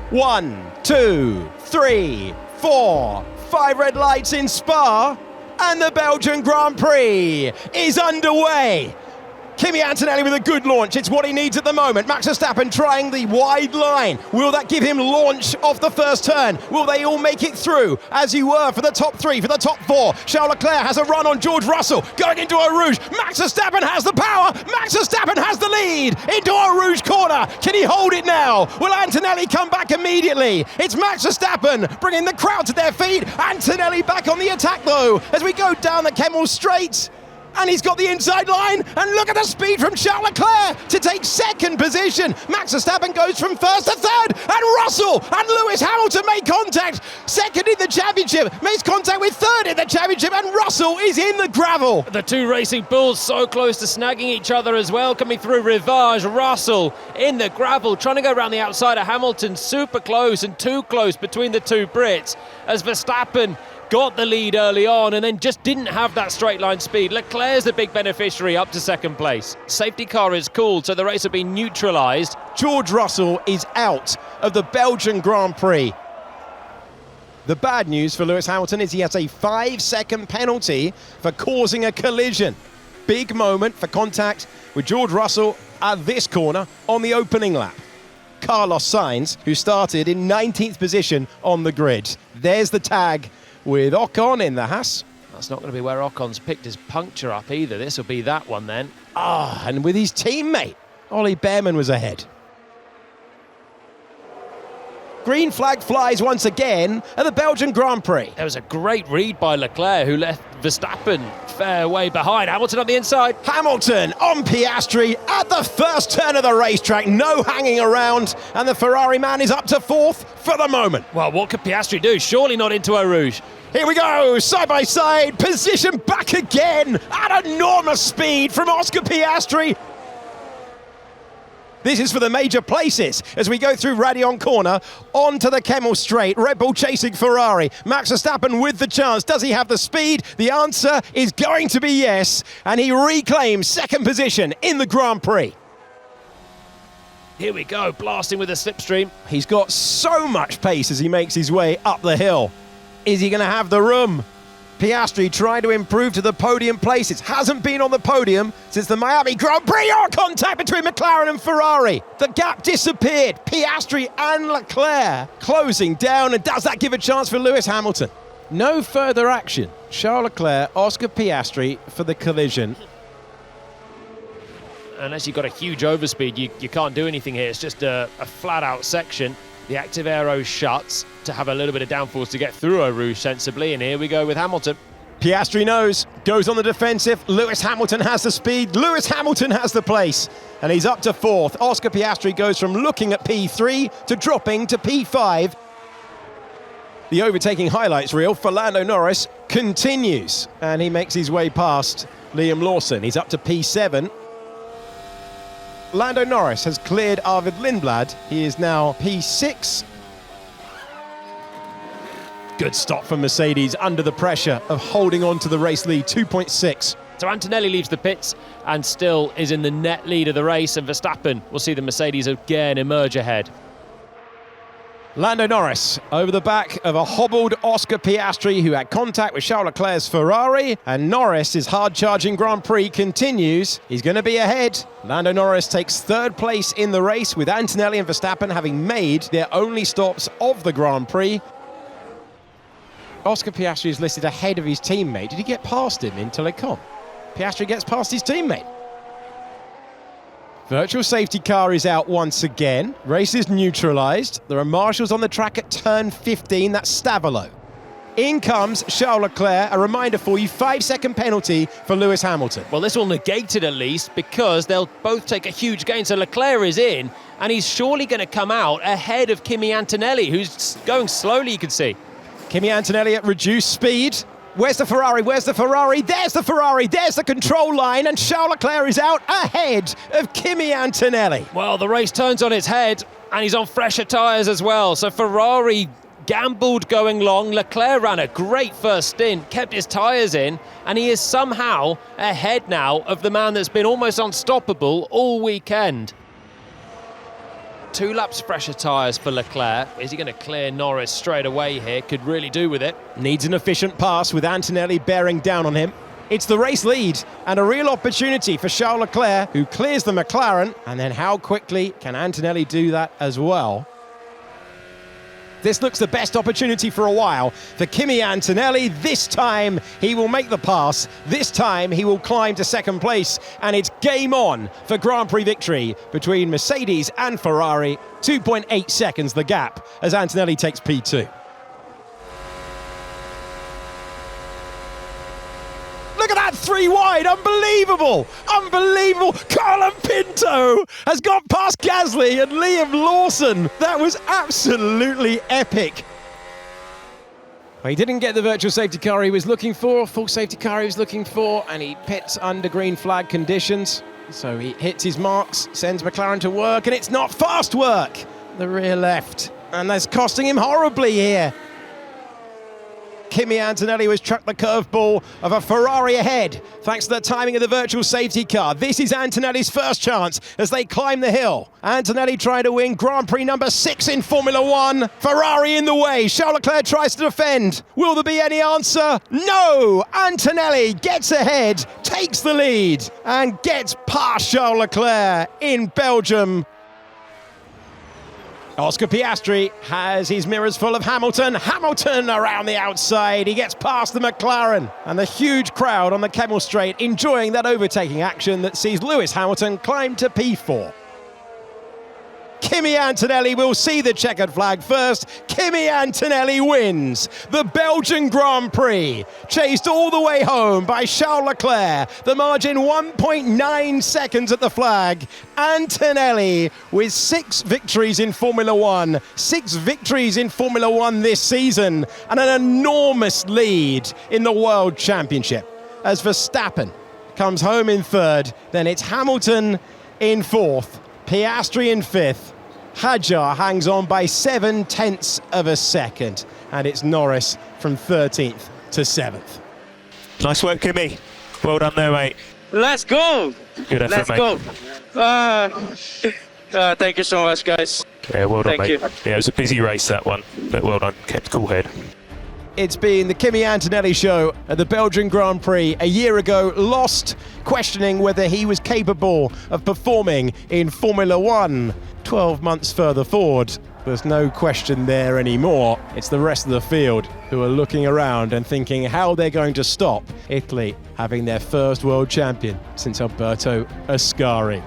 1, 2, 3, 4, 5 red lights in Spa, and the Belgian Grand Prix is underway. Kimi Antonelli with a good launch. It's what he needs at the moment. Max Verstappen trying the wide line. Will that give him launch off the first turn? Will they all make it through? As you were for the top 3, for the top 4. Charles Leclerc has a run on George Russell. Going into Eau Rouge. Max Verstappen has the power. Max Verstappen has the lead. Into Eau Rouge corner. Can he hold it now? Will Antonelli come back immediately? It's Max Verstappen bringing the crowd to their feet. Antonelli back on the attack though as we go down the Kemmel Straight. And he's got the inside line, and look at the speed from Charles Leclerc to take second position. Max Verstappen goes from first to third, and Russell and Lewis Hamilton make contact. Second in the championship, makes contact with third in the championship, and Russell is in the gravel. The two racing bulls so close to snagging each other as well, coming through Rivage. Russell in the gravel, trying to go around the outside of Hamilton, super close and too close between the two Brits, as Verstappen got the lead early on and then just didn't have that straight line speed. Leclerc's the big beneficiary up to second place. Safety car is called, so the race will be neutralised. George Russell is out of the Belgian Grand Prix. The bad news for Lewis Hamilton is he has a 5-second penalty for causing a collision. Big moment for contact with George Russell at this corner on the opening lap. Carlos Sainz, who started in 19th position on the grid. There's the tag with Ocon in the Haas. That's not going to be where Ocon's picked his puncture up either. This will be that one then. And with his teammate, Ollie Behrman was ahead. Green flag flies once again at the Belgian Grand Prix. There was a great read by Leclerc, who left Verstappen fair way behind. Hamilton on the inside. Hamilton on Piastri at the first turn of the racetrack. No hanging around. And the Ferrari man is up to fourth for the moment. Well, what could Piastri do? Surely not into Eau Rouge. Here we go, side by side, position back again at enormous speed from Oscar Piastri. This is for the major places as we go through Radion Corner onto the Kemmel Straight. Red Bull chasing Ferrari. Max Verstappen with the chance. Does he have the speed? The answer is going to be yes. And he reclaims second position in the Grand Prix. Here we go, blasting with a slipstream. He's got so much pace as he makes his way up the hill. Is he going to have the room? Piastri trying to improve to the podium places. Hasn't been on the podium since the Miami Grand Prix. Contact between McLaren and Ferrari. The gap disappeared. Piastri and Leclerc closing down. And does that give a chance for Lewis Hamilton? No further action. Charles Leclerc, Oscar Piastri for the collision. Unless you've got a huge overspeed, you can't do anything here. It's just a flat-out section. The active aero shuts to have a little bit of downforce to get through Eau Rouge sensibly, and here we go with Hamilton. Piastri knows, goes on the defensive. Lewis Hamilton has the speed. Lewis Hamilton has the place, and he's up to fourth. Oscar Piastri goes from looking at P3 to dropping to P5. The overtaking highlights reel for Lando Norris continues, and he makes his way past Liam Lawson. He's up to P7. Lando Norris has cleared Arvid Lindblad. He is now P6. Good stop from Mercedes under the pressure of holding on to the race lead, 2.6. So Antonelli leaves the pits and still is in the net lead of the race, and Verstappen will see the Mercedes again emerge ahead. Lando Norris over the back of a hobbled Oscar Piastri who had contact with Charles Leclerc's Ferrari, and Norris's hard-charging Grand Prix continues. He's going to be ahead. Lando Norris takes third place in the race with Antonelli and Verstappen having made their only stops of the Grand Prix. Oscar Piastri is listed ahead of his teammate. Did he get past him into Le Mans? Piastri gets past his teammate. Virtual safety car is out once again. Race is neutralised. There are marshals on the track at turn 15. That's Stavelot. In comes Charles Leclerc. A reminder for you, 5-second penalty for Lewis Hamilton. Well, this will negate it at least because they'll both take a huge gain. So Leclerc is in, and he's surely going to come out ahead of Kimi Antonelli, who's going slowly, you can see. Kimi Antonelli at reduced speed. Where's the Ferrari? Where's the Ferrari? There's the Ferrari. There's the control line. And Charles Leclerc is out ahead of Kimi Antonelli. Well, the race turns on its head, and he's on fresher tyres as well. So Ferrari gambled going long. Leclerc ran a great first stint, kept his tyres in, and he is somehow ahead now of the man that's been almost unstoppable all weekend. 2 laps fresher tyres for Leclerc. Is he going to clear Norris straight away here? Could really do with it. Needs an efficient pass with Antonelli bearing down on him. It's the race lead and a real opportunity for Charles Leclerc, who clears the McLaren. And then how quickly can Antonelli do that as well? This looks the best opportunity for a while for Kimi Antonelli. This time he will make the pass. This time he will climb to second place. And it's game on for Grand Prix victory between Mercedes and Ferrari. 2.8 seconds the gap as Antonelli takes P2. Look at that, 3 wide, unbelievable, unbelievable. Carlin Pinto has got past Gasly and Liam Lawson. That was absolutely epic. Well, he didn't get the virtual safety car he was looking for, full safety car he was looking for, and he pits under green flag conditions. So he hits his marks, sends McLaren to work, and it's not fast work, the rear left. And that's costing him horribly here. Kimi Antonelli was struck the curveball of a Ferrari ahead, thanks to the timing of the virtual safety car. This is Antonelli's first chance as they climb the hill. Antonelli trying to win Grand Prix number 6 in Formula 1. Ferrari in the way. Charles Leclerc tries to defend. Will there be any answer? No! Antonelli gets ahead, takes the lead, and gets past Charles Leclerc in Belgium. Oscar Piastri has his mirrors full of Hamilton. Hamilton around the outside. He gets past the McLaren. And the huge crowd on the Kemmel Straight enjoying that overtaking action that sees Lewis Hamilton climb to P4. Kimi Antonelli will see the checkered flag first. Kimi Antonelli wins the Belgian Grand Prix, chased all the way home by Charles Leclerc. The margin 1.9 seconds at the flag. Antonelli with 6 victories in Formula 1, 6 victories in Formula 1 this season, and an enormous lead in the World Championship. As Verstappen comes home in 3rd, then it's Hamilton in 4th, Piastri in 5th. Hadjar hangs on by 0.7 of a second, and it's Norris from 13th to 7th. Nice work, Kimi. Well done there, mate. Let's go. Good effort, Let's go. Thank you so much, guys. Yeah, well done, Thank mate. you. Yeah, it was a busy race, that one, but well done. Kept cool head. It's been the Kimi Antonelli show at the Belgian Grand Prix a year ago, lost, questioning whether he was capable of performing in Formula 1. 12 months further forward, there's no question there anymore. It's the rest of the field who are looking around and thinking how they're going to stop Italy having their first world champion since Alberto Ascari.